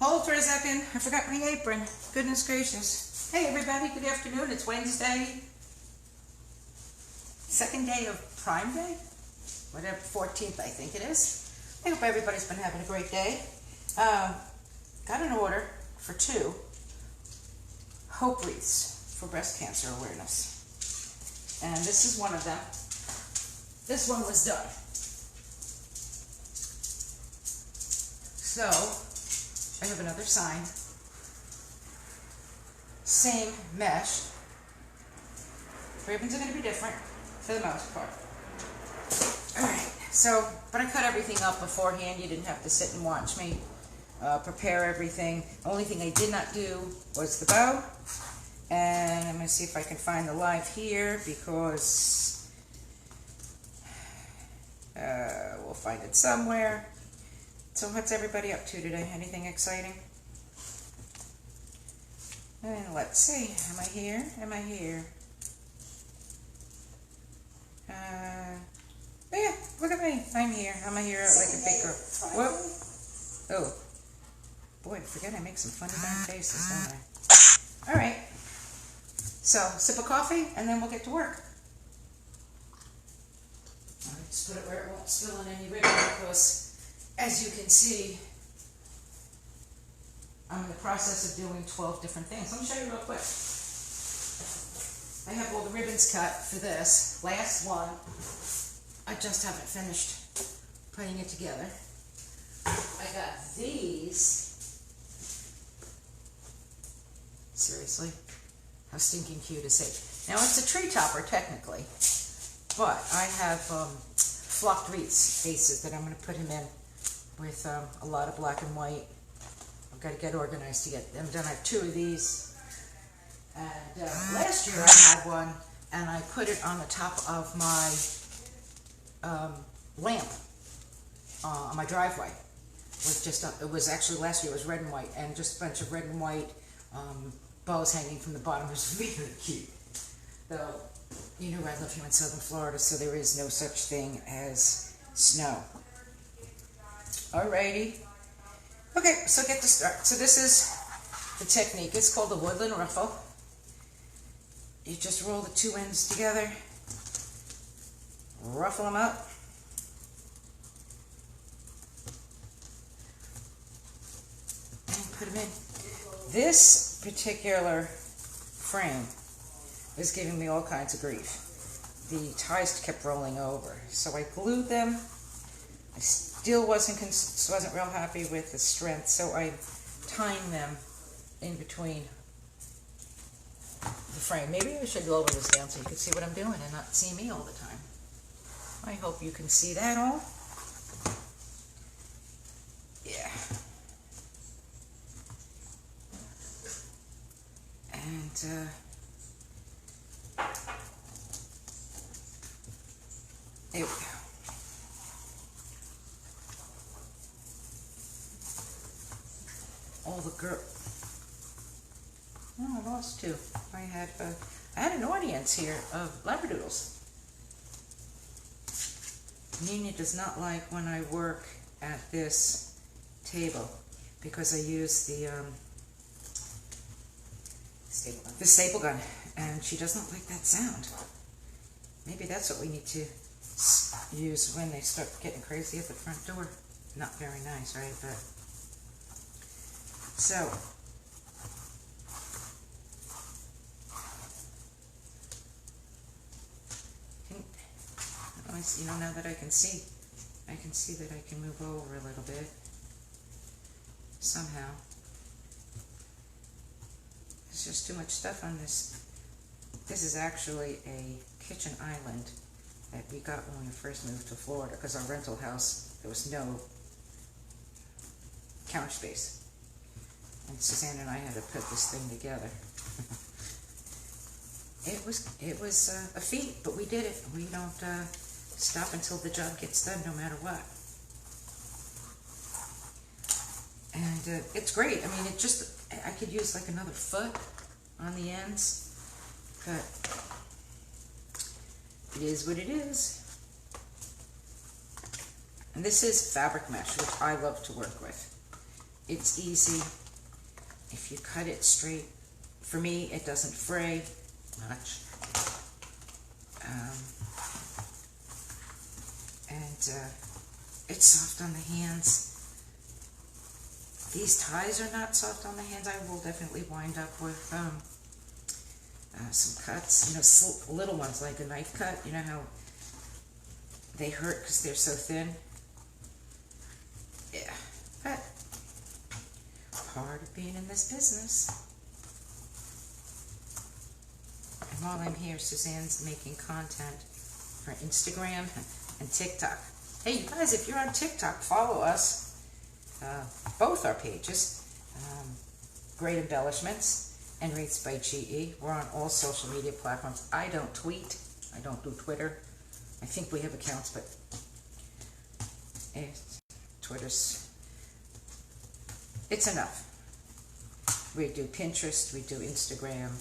Hold for a second. I forgot my apron. Goodness gracious. Hey everybody, good afternoon. It's Wednesday. Second day of Prime Day? Whatever, 14th I think it is. I hope everybody's been having a great day. Got an order for 2 hope wreaths for breast cancer awareness. And this is one of them. This one was done. So, I have another sign. Same mesh. Ribbons are going to be different for the most part. Alright, so, but I cut everything up beforehand. You didn't have to sit and watch me prepare everything. The only thing I did not do was the bow. And I'm going to see if I can find the live here because we'll find it somewhere. So what's everybody up to today? Anything exciting? And let's see. Am I here? Am I here? Oh yeah, look at me. I'm here. I'm here like a big girl. Whoop. Oh. Boy, I forget I make some funny darn faces, don't I? Alright. So, sip of coffee, and then we'll get to work. I'll just put it where it won't spill on any ribbon because as you can see, I'm in the process of doing 12 different things. Let me show you real quick. I have all the ribbons cut for this. Last one, I just haven't finished putting it together. I got these. Seriously, how stinking cute is it? Now it's a tree topper technically, but I have flocked wreaths bases that I'm going to put him in with a lot of black and white. I've got to get organized to get them done. I have 2 of these. And last year I had one, and I put it on the top of my lamp on my driveway. With just it was actually last year it was red and white, and just a bunch of red and white bows hanging from the bottom. It was really cute. Though, you know, I live here in southern Florida, so there is no such thing as snow. Alrighty. Okay, so get to start. So this is the technique. It's called the woodland ruffle. You just roll the 2 ends together, ruffle them up, and put them in. This particular frame is giving me all kinds of grief. The ties kept rolling over, so I glued them. I still wasn't real happy with the strength, so I timed them in between the frame. Maybe I should lower this down so you can see what I'm doing and not see me all the time. I hope you can see that all. Yeah. And there we go. All the girl. Oh, I lost 2. I had an audience here of labradoodles. Nina does not like when I work at this table because I use the staple gun, and she doesn't like that sound. Maybe that's what we need to use when they start getting crazy at the front door. Not very nice, right? But so you know, now that I can see that I can move over a little bit somehow. There's just too much stuff on this. This is actually a kitchen island that we got when we first moved to Florida because our rental house, there was no counter space. And Suzanne and I had to put this thing together. It was a feat, but we did it. We don't stop until the job gets done, no matter what. And it's great. I mean, I could use like another foot on the ends, but it is what it is. And this is fabric mesh, which I love to work with. It's easy if you cut it straight. For me, it doesn't fray much. It's soft on the hands. These ties are not soft on the hands. I will definitely wind up with some cuts, you know, little ones like a knife cut. You know how they hurt because they're so thin? Yeah, but part of being in this business. And while I'm here, Suzanne's making content for Instagram and TikTok. Hey, you guys, if you're on TikTok, follow us. Both our pages. Great Embellishments and Wreaths by GE. We're on all social media platforms. I don't tweet. I don't do Twitter. I think we have accounts, but Twitter's, it's enough. We do Pinterest, we do Instagram.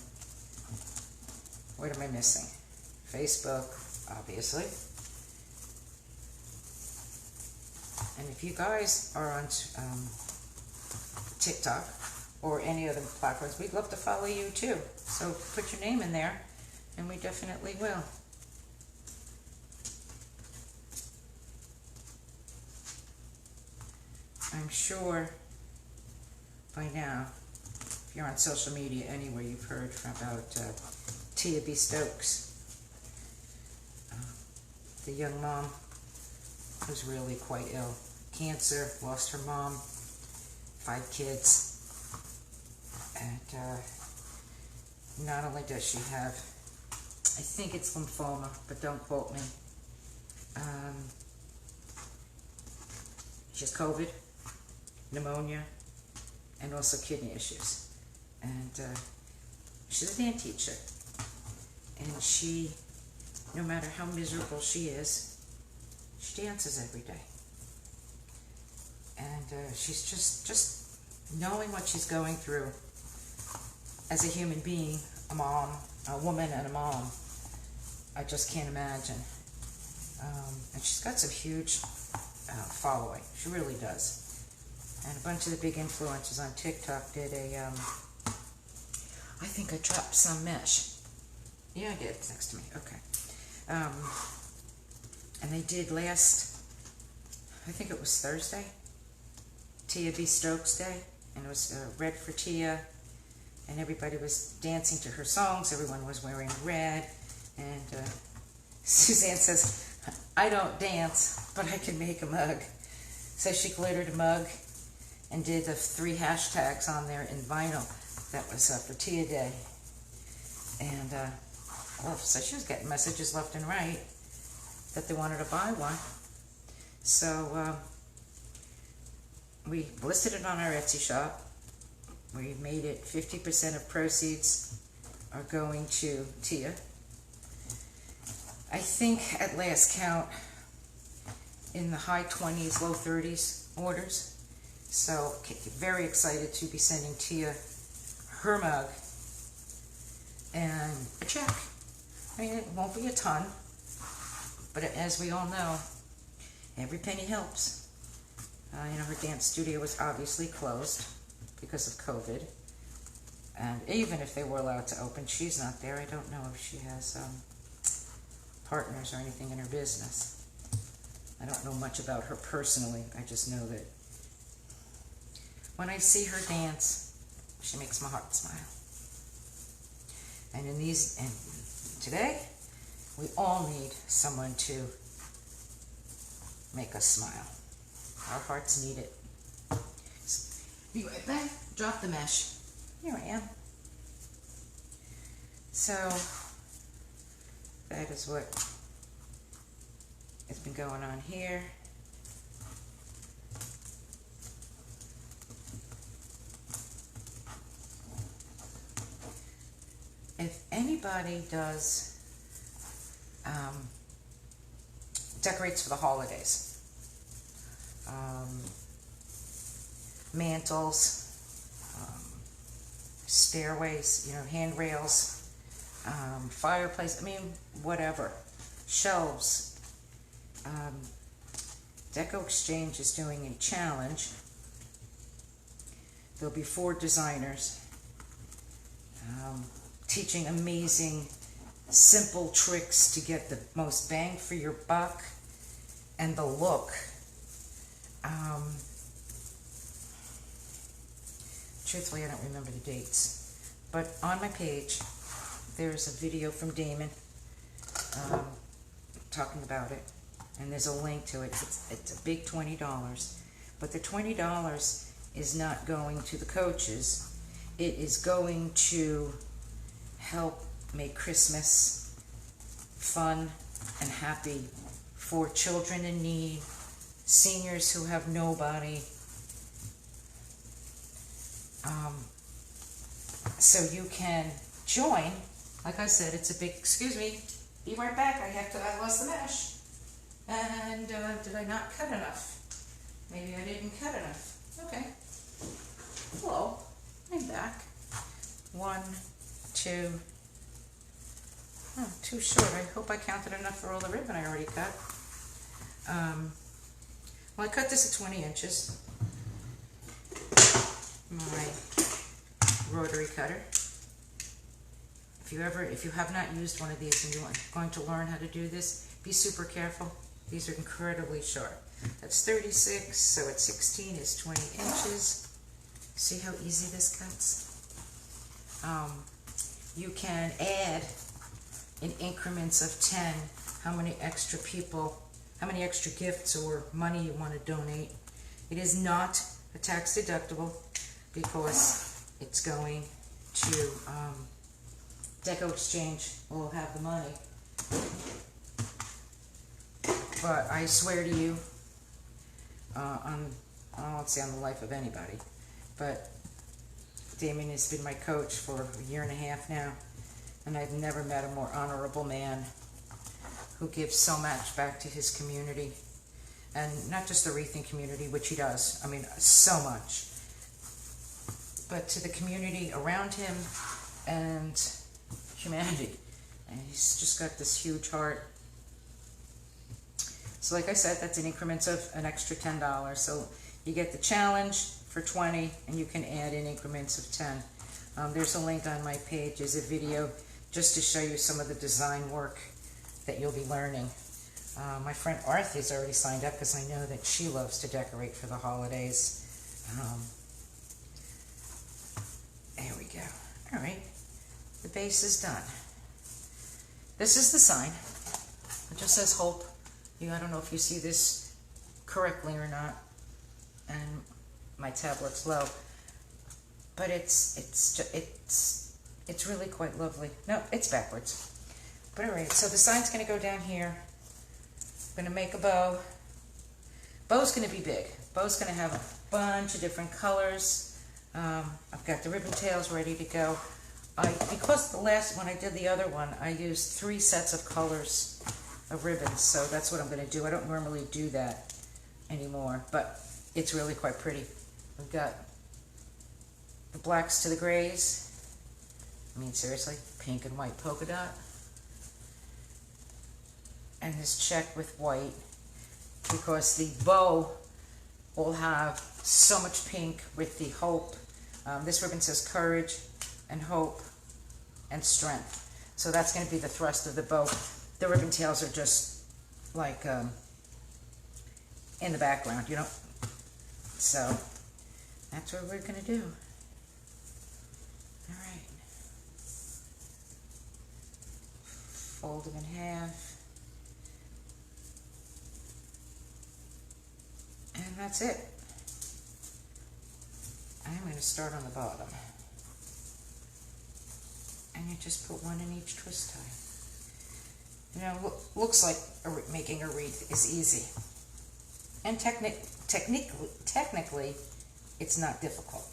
What am I missing? Facebook, obviously. And if you guys are on TikTok or any other platforms, we'd love to follow you too. So put your name in there, and we definitely will. I'm sure by now, if you're on social media anywhere, you've heard about Tia B. Stokes, the young mom who's really quite ill. Cancer, lost her mom, 5 kids, and not only does she have, I think it's lymphoma, but don't quote me. She has COVID, pneumonia, and also kidney issues. And she's a dance teacher. And she, no matter how miserable she is, she dances every day. And she's just knowing what she's going through as a human being, a mom, a woman and a mom. I just can't imagine. And she's got some huge following. She really does. And a bunch of the big influencers on TikTok did a, I think I dropped some mesh. Yeah, I did. It's next to me. Okay. And they did last, I think it was Thursday, Tia B. Stokes Day. And it was Red for Tia. And everybody was dancing to her songs. Everyone was wearing red. And Suzanne says, I don't dance, but I can make a mug. So she glittered a mug and did the 3 hashtags on there in vinyl. That was for Tia Day. And so she was getting messages left and right that they wanted to buy one. So we listed it on our Etsy shop. We made it 50% of proceeds are going to Tia. I think at last count in the high 20s, low 30s orders. So very excited to be sending Tia her mug and a check. I mean, it won't be a ton, but as we all know, every penny helps. You know, her dance studio was obviously closed because of COVID. And even if they were allowed to open, she's not there. I don't know if she has partners or anything in her business. I don't know much about her personally. I just know that when I see her dance, she makes my heart smile. And today, we all need someone to make us smile. Our hearts need it. So, be right back. Drop the mesh. Here I am. So, that is what has been going on here. If anybody does decorates for the holidays, mantles, stairways, you know, handrails, fireplace, I mean, whatever, shelves. Deco Exchange is doing a challenge There'll be 4 designers teaching amazing, simple tricks to get the most bang for your buck and the look. Truthfully, I don't remember the dates, but on my page, there's a video from Damon talking about it, and there's a link to it. It's a big $20, but the $20 is not going to the coaches. It is going to help make Christmas fun and happy for children in need, seniors who have nobody. So you can join. Like I said, it's a big, excuse me, be right back. I lost the mesh. And did I not cut enough? Maybe I didn't cut enough. Okay. Hello, I'm back. 1, 2. Oh, too short. I hope I counted enough for all the ribbon I already cut. Well, I cut this at 20 inches. My rotary cutter. If you have not used one of these and you're going to learn how to do this, be super careful. These are incredibly sharp. That's 36, so at 16 is 20 inches. See how easy this cuts? You can add in increments of 10 how many extra gifts or money you want to donate. It is not a tax deductible because it's going to Deco Exchange. Will have the money. But I swear to you, I won't say on the life of anybody, but Damien has been my coach for a year and a half now, and I've never met a more honorable man who gives so much back to his community, and not just the wreathing community, which he does, I mean, so much, but to the community around him and humanity. And he's just got this huge heart. So like I said, that's in increments of an extra $10. So you get the challenge for 20, and you can add in increments of 10. There's a link on my page. There's a video just to show you some of the design work that you'll be learning. My friend Arthy's already signed up because I know that she loves to decorate for the holidays. There we go. All right, the base is done. This is the sign. It just says hope. I don't know if you see this correctly or not, and my tablet's low, but it's really quite lovely. No, it's backwards. But all right, so the sign's going to go down here. I'm going to make a bow. Bow's going to be big. Bow's going to have a bunch of different colors. I've got the ribbon tails ready to go. Because when I did the other one, I used 3 sets of colors of ribbons, so that's what I'm going to do. I don't normally do that anymore, but it's really quite pretty. We've got the blacks to the grays. I mean, seriously, pink and white polka dot. And this check with white, because the bow will have so much pink with the hope. This ribbon says courage and hope and strength. So that's going to be the thrust of the bow. The ribbon tails are just like in the background, you know. So that's what we're going to do. All right. Fold them in half. And that's it. I'm going to start on the bottom. And you just put one in each twist tie. You know, looks like making a wreath is easy. And technically, it's not difficult.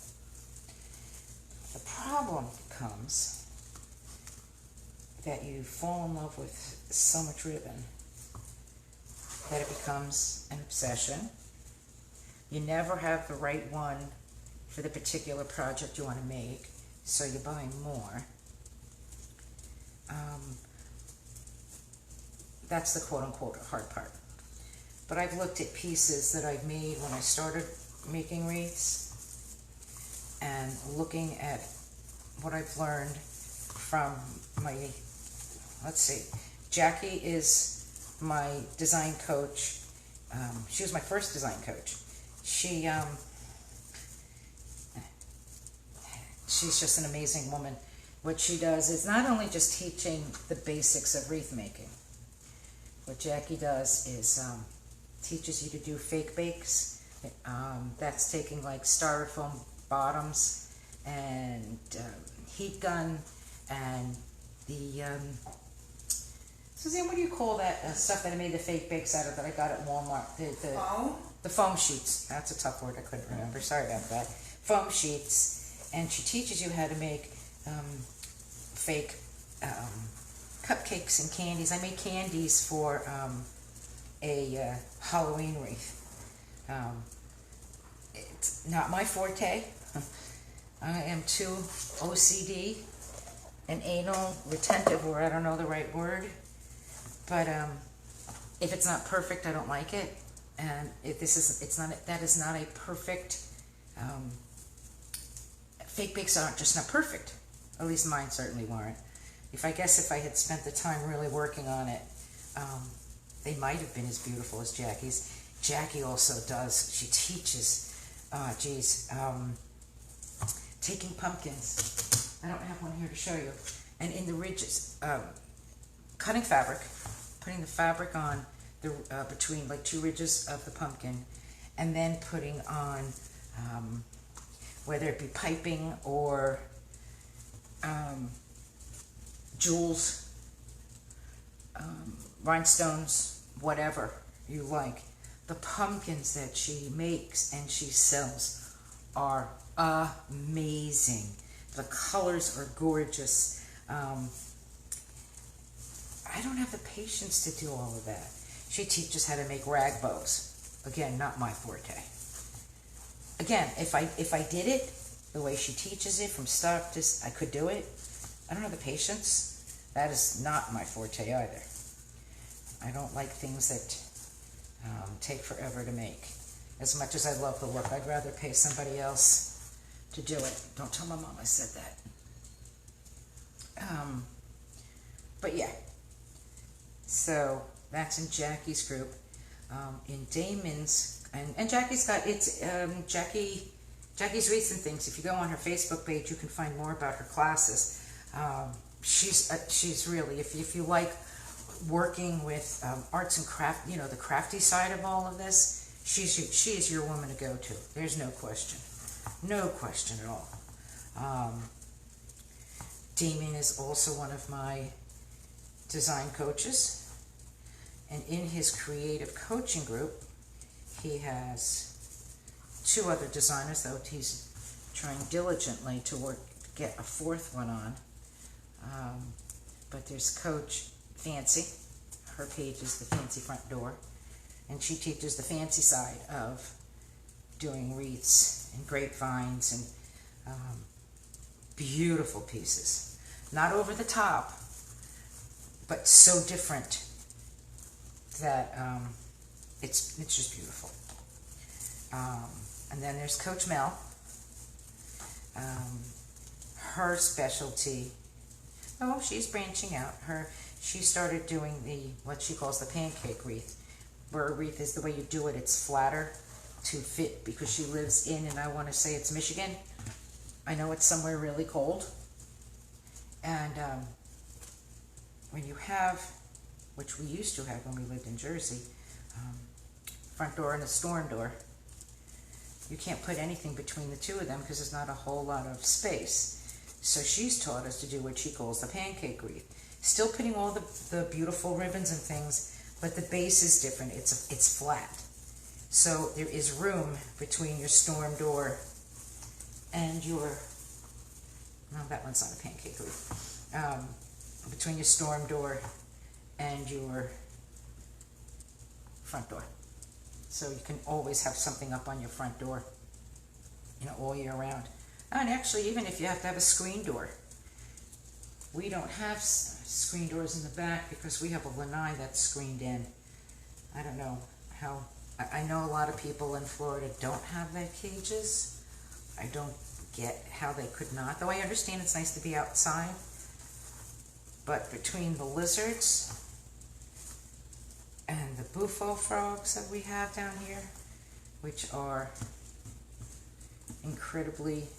The problem comes that you fall in love with so much ribbon that it becomes an obsession. You never have the right one for the particular project you want to make, so you're buying more. That's the quote-unquote hard part. But I've looked at pieces that I've made when I started making wreaths, and looking at what I've learned from my, let's see, Jackie is my design coach. She was my first design coach. She's just an amazing woman. What she does is not only just teaching the basics of wreath making. What Jackie does is teaches you to do fake bakes. That's taking like styrofoam bottoms and heat gun and the Suzanne, what do you call that stuff that I made the fake bakes out of that I got at Walmart? The foam sheets. That's a tough word, I couldn't remember. Sorry about that. Foam sheets. And she teaches you how to make fake cupcakes and candies. I made candies for a Halloween wreath. It's not my forte. I am too OCD and anal retentive, or I don't know the right word. But if it's not perfect, I don't like it. And if that is not a perfect. Fake bakes aren't just not perfect. At least mine certainly weren't. If I had spent the time really working on it, they might have been as beautiful as Jackie's. Jackie also does. She teaches. Taking pumpkins. I don't have one here to show you. And in the ridges, cutting fabric, putting the fabric on the between like two ridges of the pumpkin, and then putting on whether it be piping or jewels, rhinestones, whatever you like. The pumpkins that she makes and she sells are amazing. The colors are gorgeous. I don't have the patience to do all of that. She teaches how to make rag bows. Again, not my forte. Again, if I did it the way she teaches it from start to, I could do it. I don't have the patience. That is not my forte either. I don't like things that take forever to make. As much as I love the work, I'd rather pay somebody else to do it. Don't tell my mom I said that. But yeah. So that's in Jackie's group. In Damon's, and Jackie's got, it's Jackie's Wreaths and Things. If you go on her Facebook page, you can find more about her classes. She's really, if you like working with arts and craft, the crafty side of all of this, she is your woman to go to. There's no question. No question at all. Damien is also one of my design coaches. And in his creative coaching group, he has 2 other designers, though he's trying diligently to get a 4th one on. But there's Coach Fancy. Her page is the Fancy Front Door. And she teaches the fancy side of doing wreaths and grapevines and beautiful pieces. Not over the top, but so different that it's just beautiful. And then there's Coach Mel. Her specialty, she's branching out. She started doing what she calls the pancake wreath, where a wreath is the way you do it. It's flatter to fit, because she lives in, and I want to say it's Michigan. I know it's somewhere really cold. And when you have, which we used to have when we lived in Jersey, front door and a storm door, you can't put anything between the 2 of them because there's not a whole lot of space. So she's taught us to do what she calls the pancake wreath. Still putting all the beautiful ribbons and things, but the base is different. It's flat. So there is room between your storm door and your, no, that one's not a pancake wreath. Between your storm door and your front door. So you can always have something up on your front door, all year round. And actually, even if you have to have a screen door. We don't have screen doors in the back because we have a lanai that's screened in. I don't know how, I know a lot of people in Florida don't have their cages. I don't get how they could not. Though I understand it's nice to be outside. But between the lizards and the bufo frogs that we have down here, which are incredibly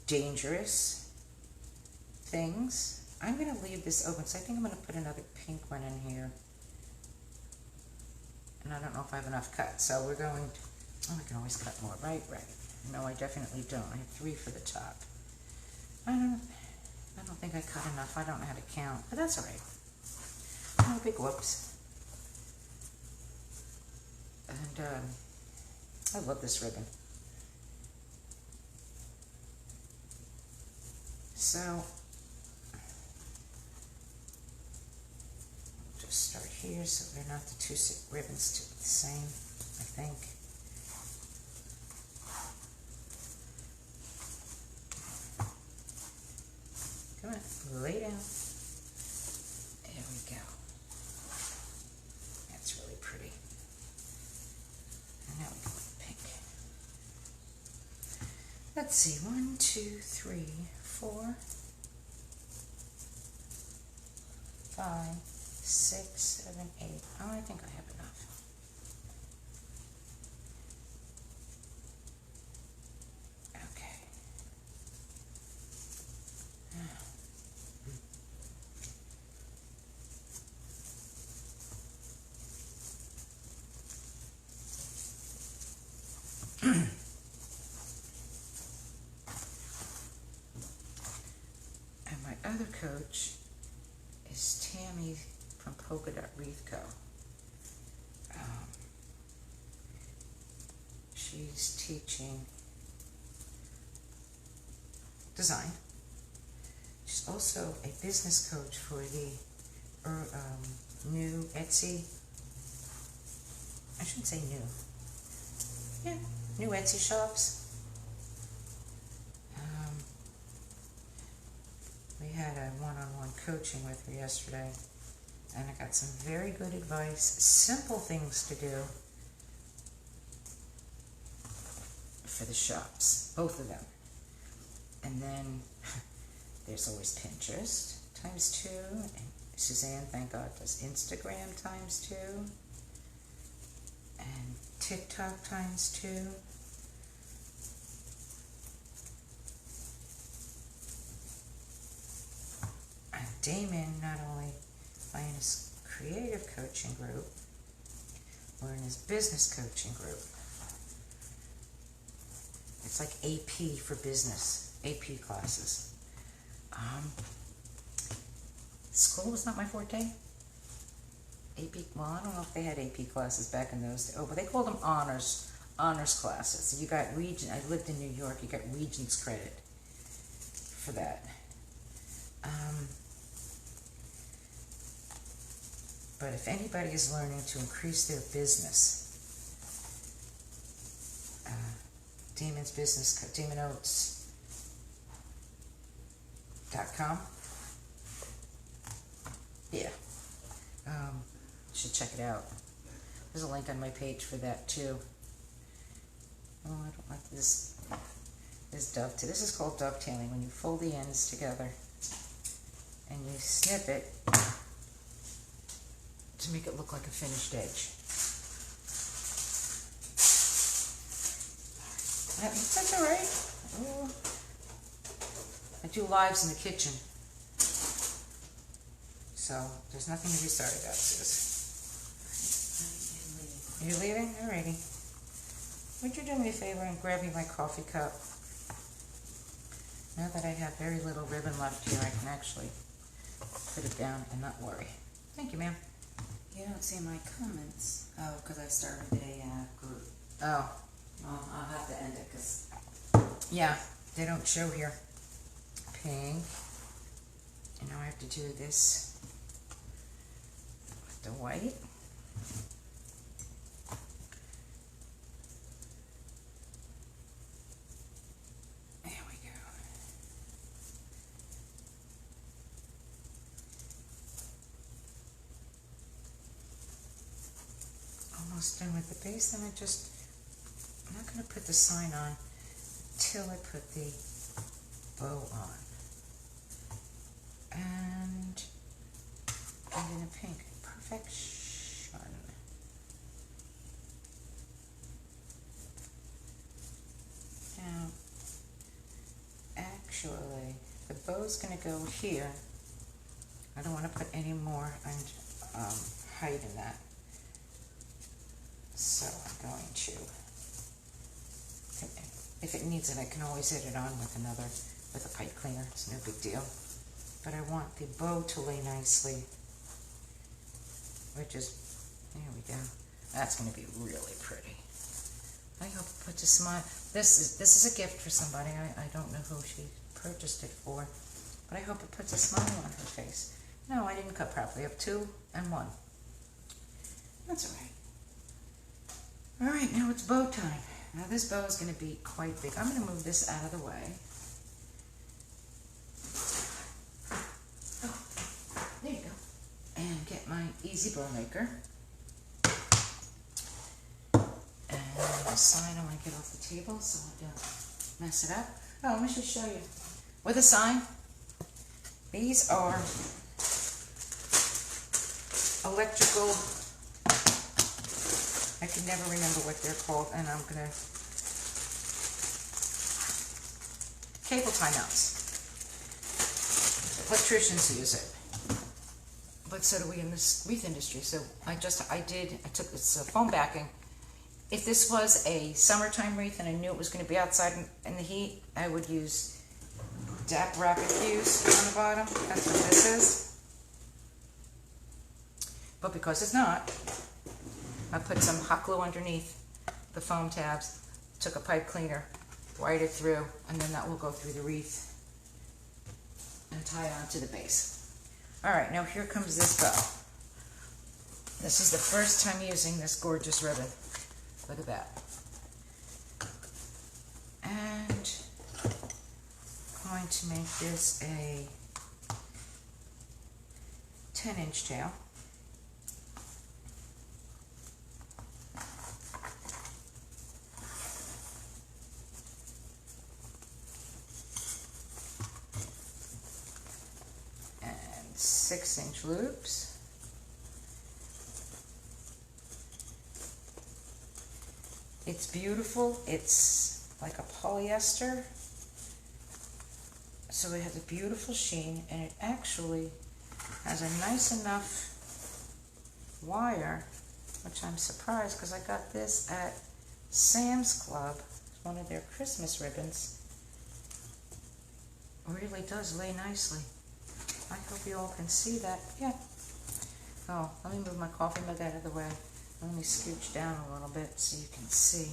dangerous things, I'm going to leave this open. So I think I'm going to put another pink one in here. And I don't know if I have enough cut. So we're going to, oh, I can always cut more, right? Right. No, I definitely don't. I have 3 for the top. I don't think I cut enough. I don't know how to count, but that's all right. No big whoops. And I love this ribbon. So just start here so they're not the 2 ribbons the same, I think. Come on, lay down. There we go. That's really pretty. And now we go with pink. Let's see, 1, 2, 3, 4, 5, 6, 7, 8. Oh, I think I have enough. Okay. And my other coach is Tammy from Polka Dot Wreath Co. She's teaching design. She's also a business coach for the new Etsy. I shouldn't say new. Yeah, new Etsy shops. We had a one-on-one coaching with her yesterday, and I got some very good advice, simple things to do for the shops, both of them. And then there's always Pinterest ×2, and Suzanne, thank God, does Instagram ×2, and TikTok ×2. Damon, not only in his creative coaching group, or in his business coaching group. It's like AP for business, AP classes. School was not my forte. AP, well, I don't know if they had AP classes back in those days. Oh, but they called them honors classes. So you got I lived in New York, you got Regents credit for that. But if anybody is learning to increase their business, Damon's business, DamonOates.com. Yeah. You should check it out. There's a link on my page for that too. Oh, I don't like this. This dovetail. This is called dovetailing, when you fold the ends together and you snip it to make it look like a finished edge. That's all right. Ooh. I do lives in the kitchen, so there's nothing to be sorry about, sis. You're leaving? Alrighty. Would you do me a favor and grab me my coffee cup? Now that I have very little ribbon left here, I can actually put it down and not worry. Thank you, ma'am. You don't see my comments. Oh, because I started a group. Oh. Well, I'll have to end it because... Yeah, they don't show here. Pink. And now I have to do this with the white. There we go. Almost done with the base, then I'm not going to put the sign on till I put the bow on. And in a pink. Perfection. Now, actually, the bow's going to go here. I don't want to put any more height in that. So I'm going to, if it needs it, I can always hit it on with a pipe cleaner. It's no big deal. But I want the bow to lay nicely, which is, there we go. That's going to be really pretty. I hope it puts a smile. This is a gift for somebody. I don't know who she purchased it for, but I hope it puts a smile on her face. No, I didn't cut properly. I have 2 and 1. That's all right. All right, now it's bow time. Now this bow is going to be quite big. I'm going to move this out of the way. Oh, there you go. And get my easy bow maker. And the sign I want to get off the table so I don't mess it up. Oh, let me just show you. With a sign, these are electrical, I can never remember what they're called, and I'm going to, cable timeouts. Electricians use it, but so do we in this wreath industry. So I took this foam backing. If this was a summertime wreath and I knew it was going to be outside in the heat, I would use DAP rapid fuse on the bottom. That's what this is. But because it's not, I put some hot glue underneath the foam tabs, took a pipe cleaner, wired it through, and then that will go through the wreath and tie it onto the base. All right, now here comes this bow. This is the first time using this gorgeous ribbon. Look at that. And I'm going to make this a 10-inch tail. And 6-inch loops. It's beautiful. It's like a polyester. So it has a beautiful sheen, and it actually has a nice enough wire, which I'm surprised because I got this at Sam's Club, one of their Christmas ribbons. It really does lay nicely. I hope you all can see that. Yeah. Oh, let me move my coffee mug out of the way. Let me scooch down a little bit so you can see.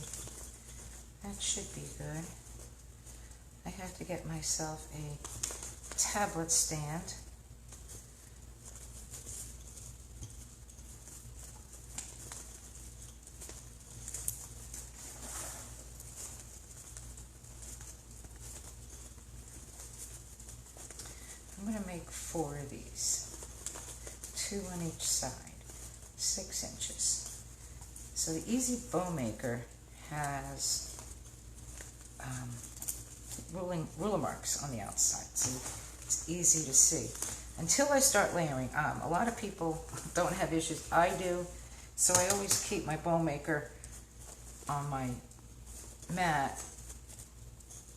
That should be good. I have to get myself a tablet stand. I'm going to make 4 of these, 2 on each side, 6 inches. So the Easy Bow Maker has ruler marks on the outside, so it's easy to see. Until I start layering, a lot of people don't have issues. I do, so I always keep my bow maker on my mat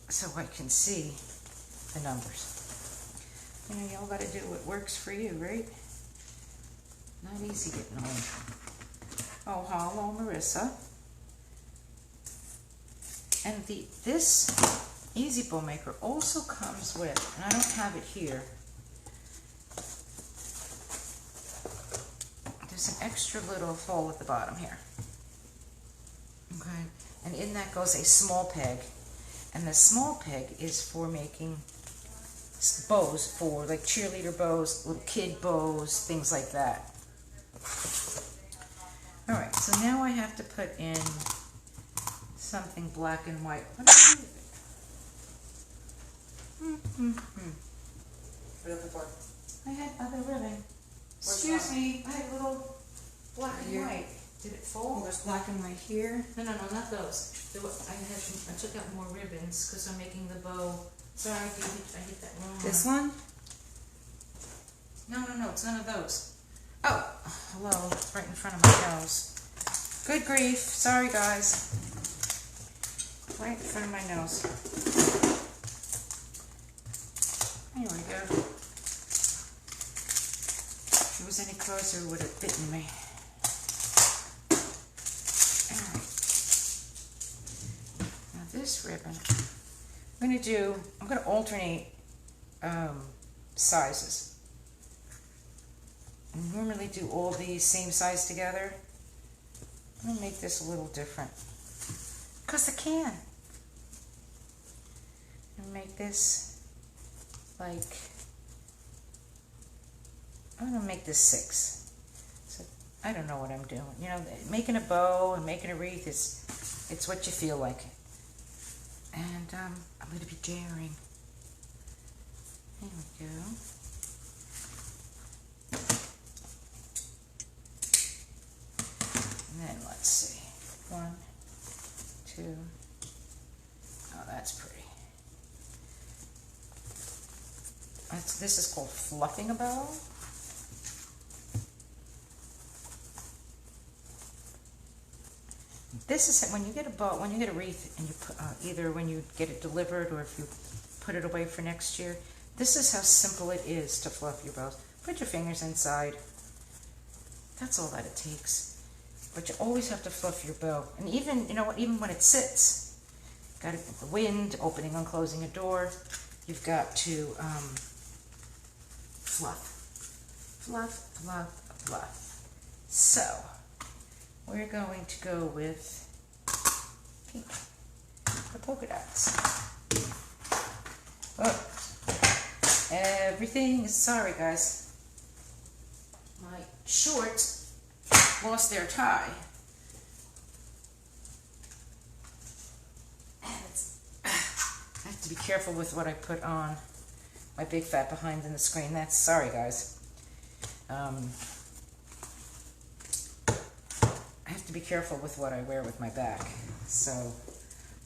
so I can see the numbers. You know, y'all got to do what works for you, right? Not easy getting home. Oh, hello, Marissa. And this Easy Bow Maker also comes with, and I don't have it here, there's an extra little hole at the bottom here. Okay, and in that goes a small peg, and the small peg is for making bows, for like cheerleader bows, little kid bows, things like that. All right, so now I have to put in something black and white. What do I do with it? What are you looking for? I had other ribbon. Excuse me, I had a little black and white. Did it Oh, fold? there's black and white here. No, not those. I took out more ribbons because I'm making the bow. Sorry, I hit that wrong This one. one? No, it's none of those. Oh, hello, it's right in front of my nose. Good grief, sorry guys. Right in front of my nose. Here we go. If it was any closer, it would have bitten me. Alright. Now this ribbon, I'm going to alternate sizes. I normally do all these same size together. I'm going to make this a little different. Because I can. And make this like, I'm going to make this 6. So I don't know what I'm doing. You know, making a bow and making a wreath it's what you feel like. And I'm going to be daring. There we go. And then let's see. 1, 2. Oh, that's pretty. This is called fluffing a bow. This is when you get a bow, when you get a wreath, and you put, either when you get it delivered or if you put it away for next year. This is how simple it is to fluff your bows. Put your fingers inside. That's all that it takes. But you always have to fluff your bow. And even, you know what, even when it sits, got the wind, opening and closing a door, you've got to fluff. Fluff, fluff, fluff. So, we're going to go with pink, the polka dots. Oh, everything is, sorry guys, my shorts lost their tie. And I have to be careful with what I put on my big fat behind in the screen. That's, sorry guys. I have to be careful with what I wear with my back, so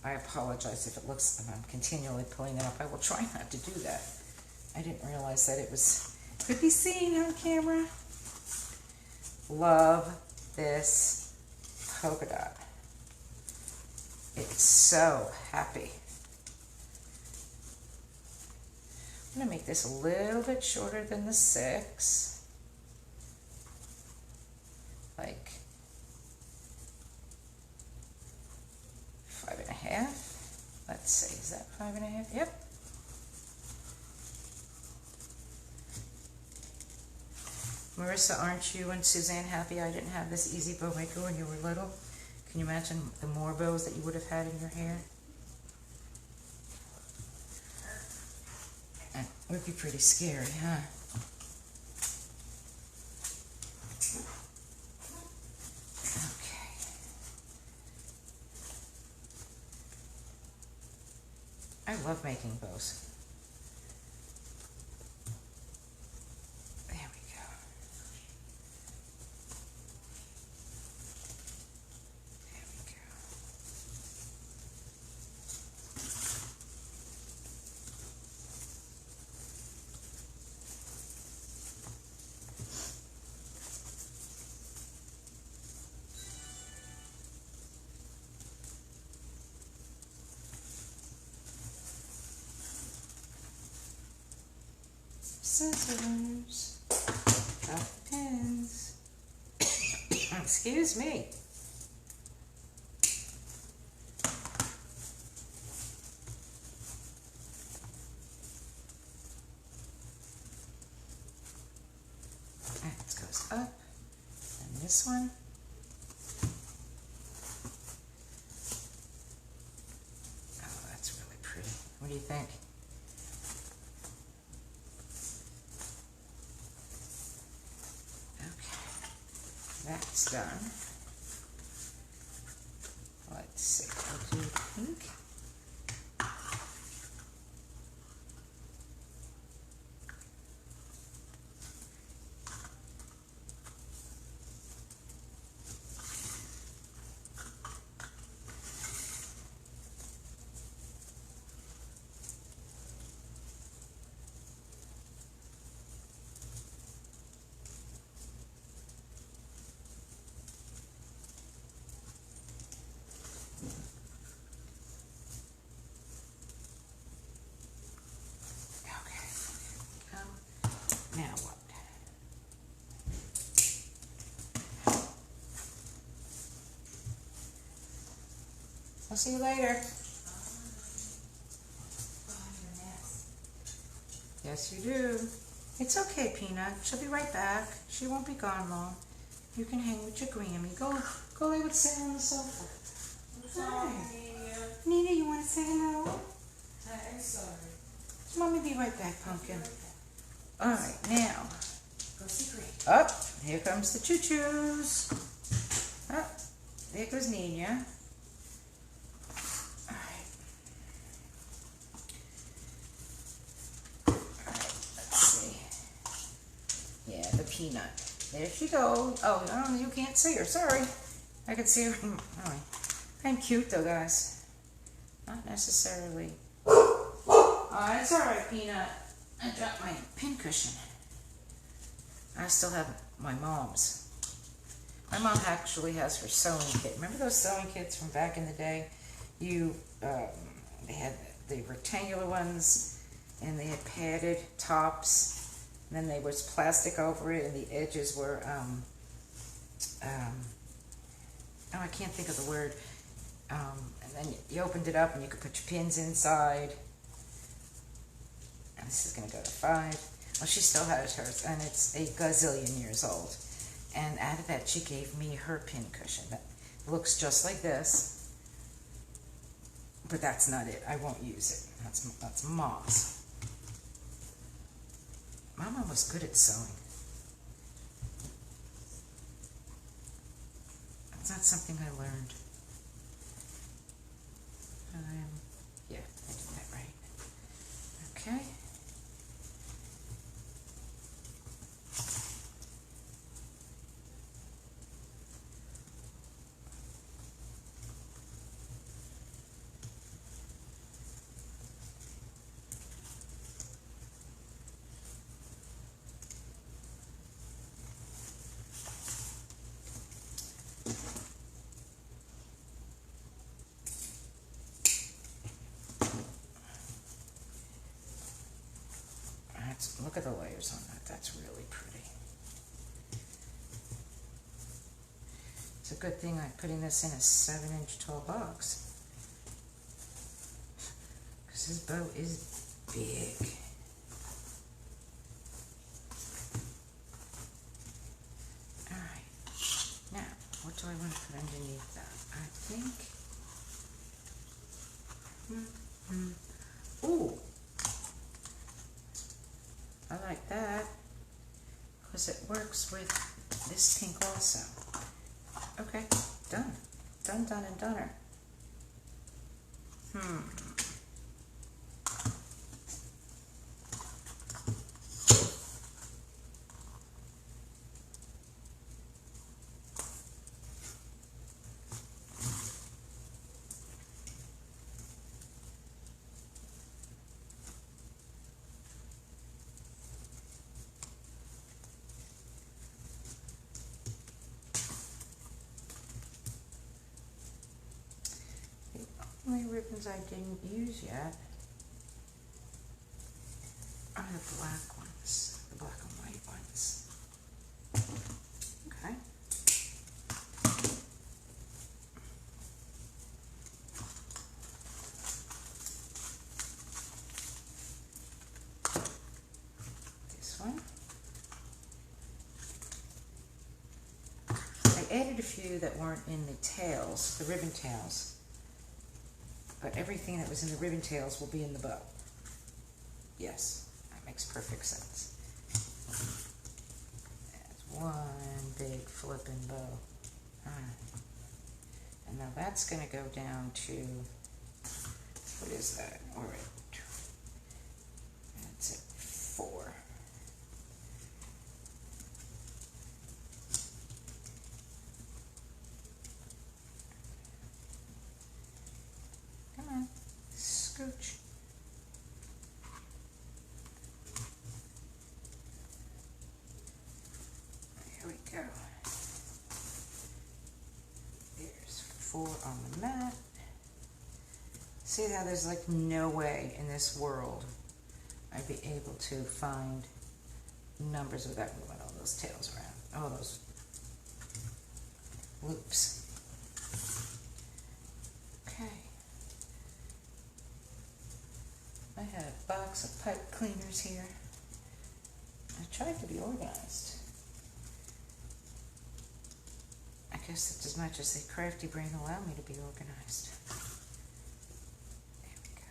I apologize if it looks, and I'm continually pulling it up. I will try not to do that. I didn't realize that it could be seen on camera. Love this polka dot. It's so happy. I'm going to make this a little bit shorter than the 6. Like 5.5. Let's see, is that 5.5? Yep. Marissa, aren't you and Suzanne happy I didn't have this easy bow maker when you were little? Can you imagine the more bows that you would have had in your hair? It would be pretty scary, huh? Okay. I love making bows. There we go. There we go. Scissors, got pins. Excuse me. That goes up, and this one. Oh, that's really pretty. What do you think? That's done. Let's see, I'll do pink. Now what? I'll see you later. Yes, you do. It's okay, Peanut. She'll be right back. She won't be gone long. You can hang with your Grammy. Go lay with Sam on the sofa. Hi. Nina, you want to say hello? I'm sorry. Mommy be right back, Pumpkin. All right, now. Go see Greg. Up, here comes the choo-choos. Up, there goes Nina. All right. All right, let's see. Yeah, the Peanut. There she goes. Oh, you can't see her. Sorry. I can see her. Oh, I'm cute though, guys. Not necessarily. Oh, it's all right, Peanut. I dropped my pincushion. I still have my mom's. My mom actually has her sewing kit. Remember those sewing kits from back in the day? They had the rectangular ones, and they had padded tops. And then there was plastic over it, and the edges were, oh, I can't think of the word. And then you opened it up, and you could put your pins inside. And this is going to go to 5. Well, she still has hers, and it's a gazillion years old. And out of that, she gave me her pin cushion. That looks just like this, but that's not it. I won't use it. That's Mom's. Mama was good at sewing. That's not something I learned. Yeah, I did that right. Okay. Look at the layers on that. That's really pretty. It's a good thing I'm putting this in a 7-inch tall box, because this bow is big. Alright, now what do I want to put underneath that? I think, ooh, I like that, because it works with this pink also. Okay, done. Done, done, and doneer. Only ribbons I didn't use yet are the black ones, the black and white ones. Okay. This one. I added a few that weren't in the tails, the ribbon tails. But everything that was in the ribbon tails will be in the bow. Yes, that makes perfect sense. That's one big flipping bow. And now that's going to go down to, what is that? All right. That's it, 4. Come on, scooch. There we go. There's 4 on the mat. See how there's like no way in this world I'd be able to find numbers without moving all those tails around, all those loops. Okay. I had a box of pipe cleaners here. I tried to be organized. I guess that's as much as the crafty brain allow me to be organized. There we go.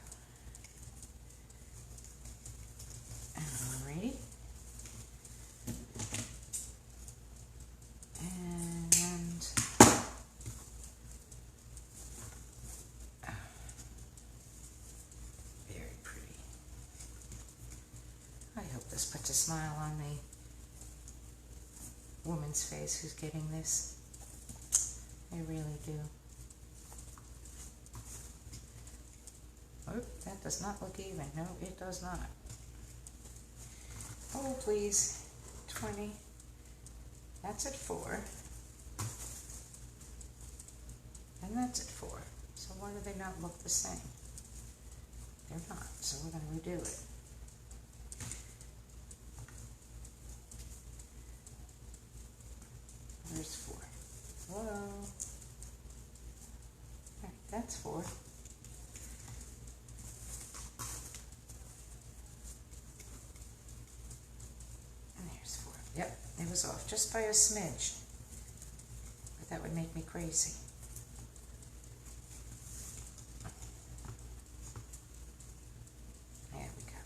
Alrighty. And very pretty. I hope this puts a smile on the woman's face who's getting this. I really do. Oh, that does not look even. No, it does not. Oh, please. 20. That's at 4. And that's at 4. So why do they not look the same? They're not. So we're going to redo it. Where's 4? Whoa. Alright, that's 4. And there's 4. Yep, it was off just by a smidge. But that would make me crazy. There we go.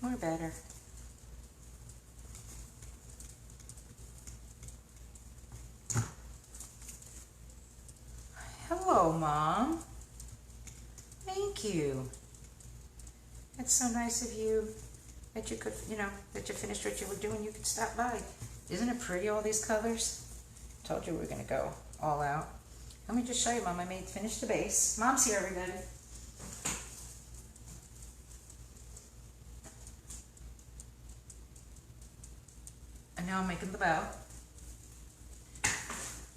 More better. Hello, Mom. Thank you. It's so nice of you that you could, that you finished what you were doing. You could stop by. Isn't it pretty, all these colors? Told you we were going to go all out. Let me just show you, Mom. I finished the base. Mom's here, everybody. And now I'm making the bow.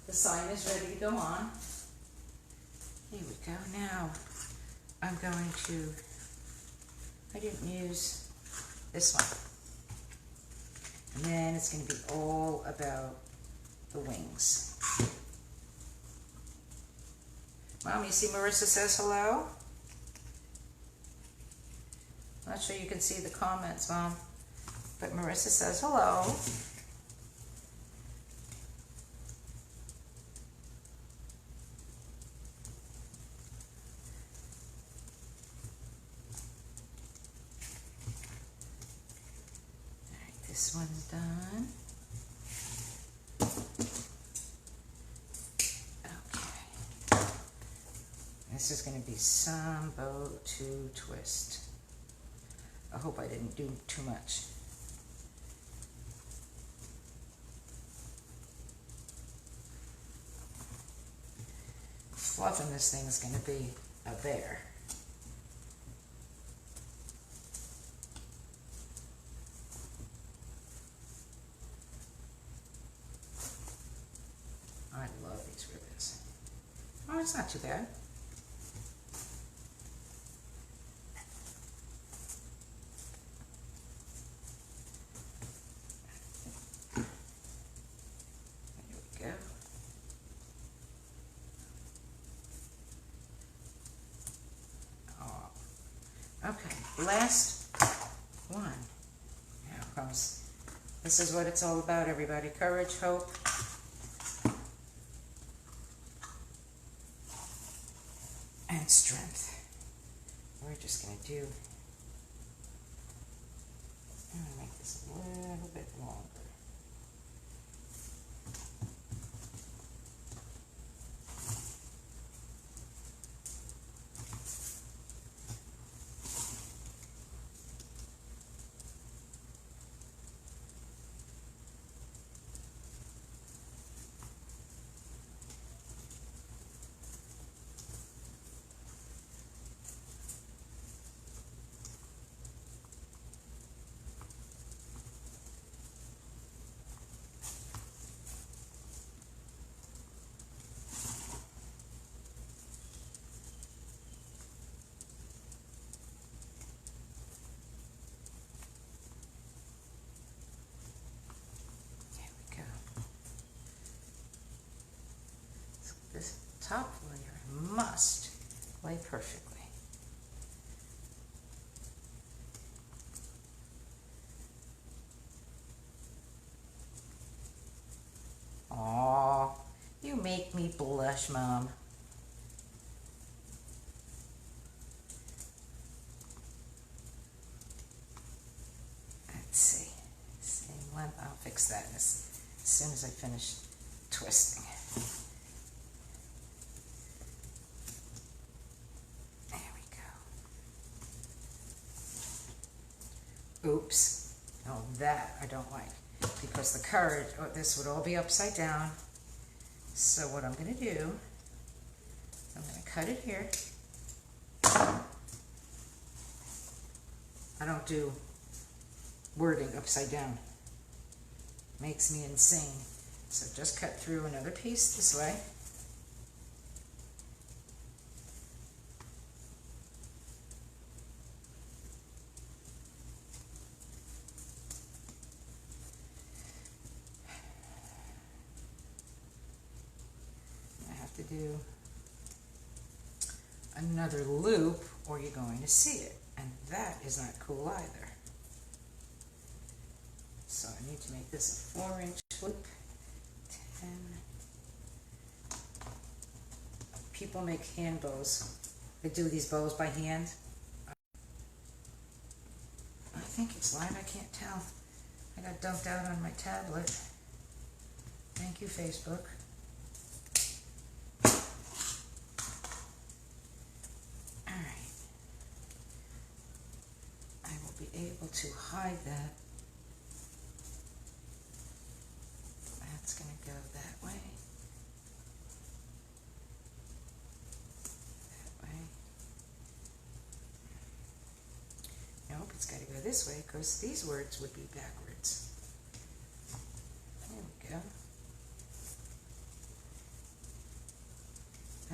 The sign is ready to go on. Here we go. Now I'm going to, I didn't use this one. And then it's going to be all about the wings. Mom, you see Marissa says hello? I'm not sure you can see the comments, Mom, but Marissa says hello. This one's done. Okay. This is going to be some bow to twist. I hope I didn't do too much. Fluffing this thing is going to be a bear. I love these ribbons. Oh, it's not too bad. There we go. Oh. Okay, last one. Now comes. This is what it's all about, everybody. Courage, hope, and strength. We're just going to do, I'm going to make this a little bit longer. top layer must lay perfectly. Aw, you make me blush, Mom. Let's see. Same length. I'll fix that as soon as I finish twisting. There we go. Oops. Oh, that I don't like. Because the courage, this would all be upside down. So what I'm going to do, I'm going to cut it here. I don't do wording upside down. Makes me insane. So just cut through another piece this way. To do another loop or you're going to see it, and that is not cool either. So I need to make this a 4-inch loop. 10. People make hand bows. They do these bows by hand. I think it's live, I can't tell. I got dumped out on my tablet. Thank you, Facebook. Able to hide that. That's going to go that way. That way. Nope, it's got to go this way because these words would be backwards. There we go.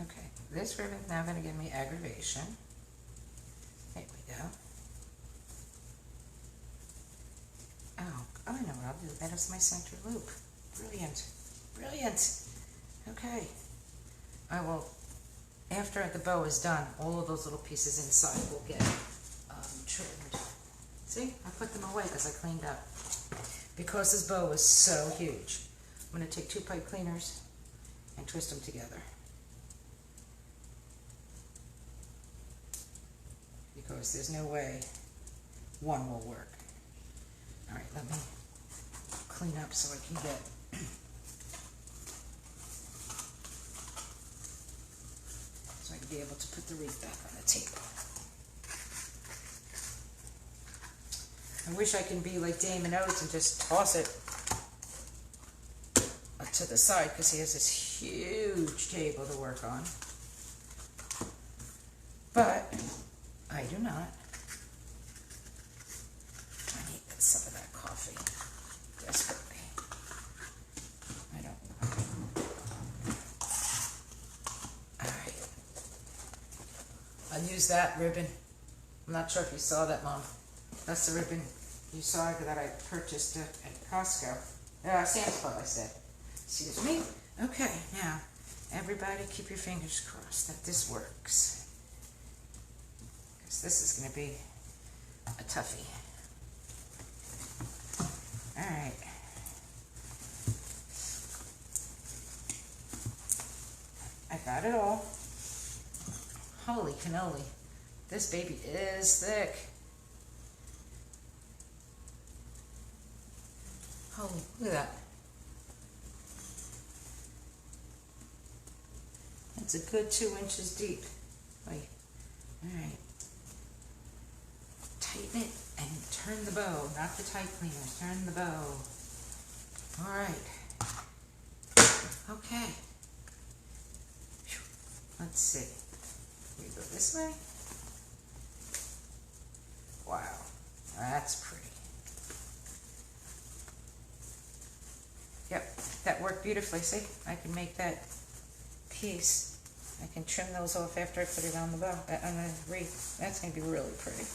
Okay, this ribbon's now going to give me aggravation. There we go. Oh, I know what I'll do. That is my center loop. Brilliant. Brilliant. Okay. I will, after the bow is done, all of those little pieces inside will get trimmed. See? I put them away because I cleaned up. Because this bow is so huge, I'm going to take 2 pipe cleaners and twist them together. Because there's no way one will work. All right, let me clean up so I can get so I can be able to put the wreath back on the table. I wish I can be like Damon Oates and just toss it to the side because he has this huge table to work on. But I do not. Some of that coffee desperately. I don't. Alright. I'll use that ribbon. I'm not sure if you saw that, Mom. That's the ribbon you saw that I purchased at Costco. Sam's Club, I said. Excuse me. Okay, now, everybody keep your fingers crossed that this works. Because this is going to be a toughie. All right. I got it all. Holy cannoli. This baby is thick. Oh, look at that. It's a good 2 inches deep. Wait. All right. Tighten it and turn the bow, not the tight cleaner, turn the bow. All right. Okay. Let's see. We go this way. Wow, that's pretty. Yep, that worked beautifully. See, I can make that piece. I can trim those off after I put it on the bow, on the wreath. That's going to be really pretty.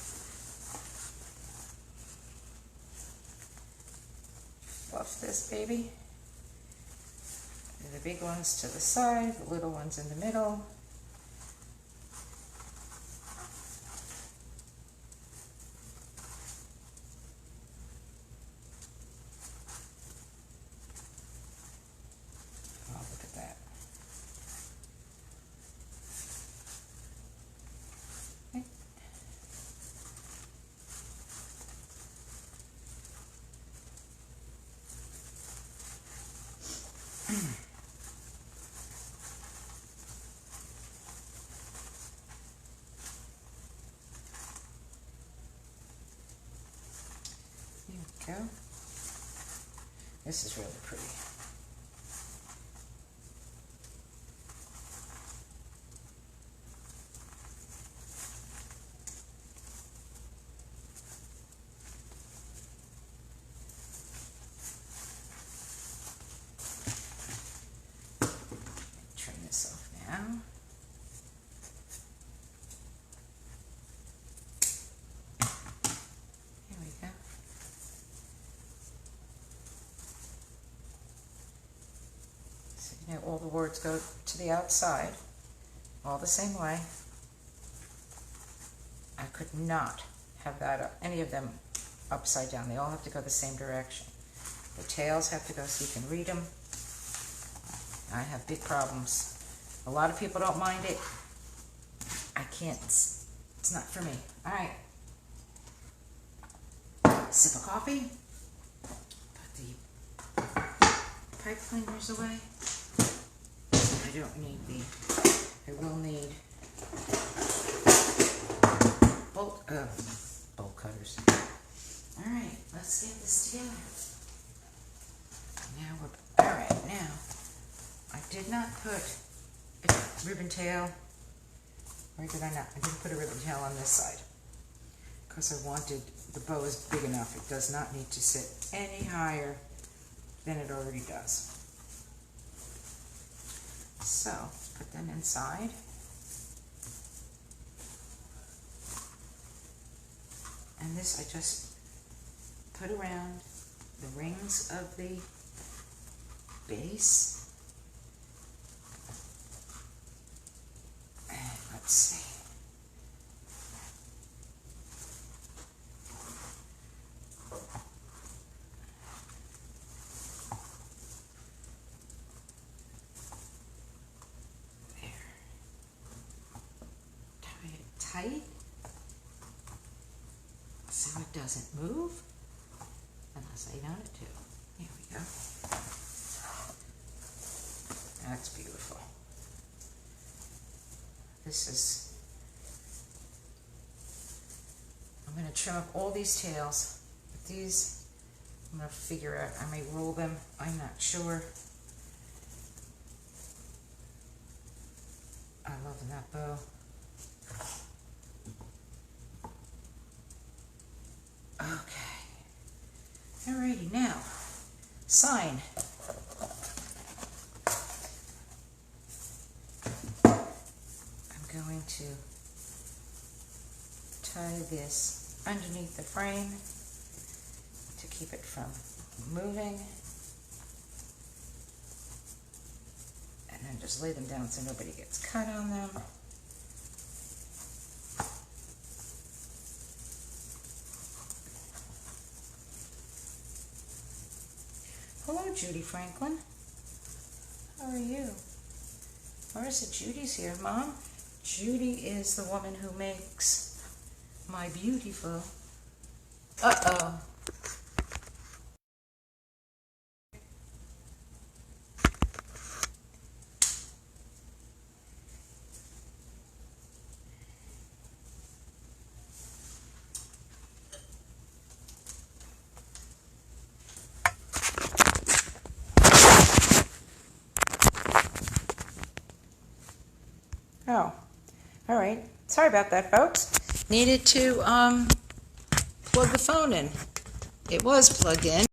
Fluff this baby. The big ones to the side, the little ones in the middle. Oh, look at that. Okay. There we go. This is really pretty. Trim this off now. Here we go. So you know all the words go to the outside, all the same way. I could not have that any of them upside down. They all have to go the same direction. The tails have to go so you can read them. I have big problems. A lot of people don't mind it. I can't. It's not for me. All right. Sip of coffee. Put the pipe cleaners away. I don't need I will need bolt cutters. All right, let's get this together. All right, now, I did not put a ribbon tail, or did I not? I didn't put a ribbon tail on this side, because I wanted, the bow is big enough. It does not need to sit any higher than it already does. So, put them inside. And this I just put around the rings of the base. And let's see. There. Tie it tight so it doesn't move unless I want it to. Here we go. That's beautiful. I'm going to trim up all these tails. But these, I'm going to figure out, I may roll them, I'm not sure. I love that bow. Okay. Alrighty, now, sign. I'm going to tie this underneath the frame to keep it from moving. And then just lay them down so nobody gets cut on them. Hello, Judy Franklin. How are you? Or is it Judy's here, Mom? Judy is the woman who makes my beautiful. Uh-oh. Oh, all right. Sorry about that, folks. Needed to plug the phone in. It was plugged in.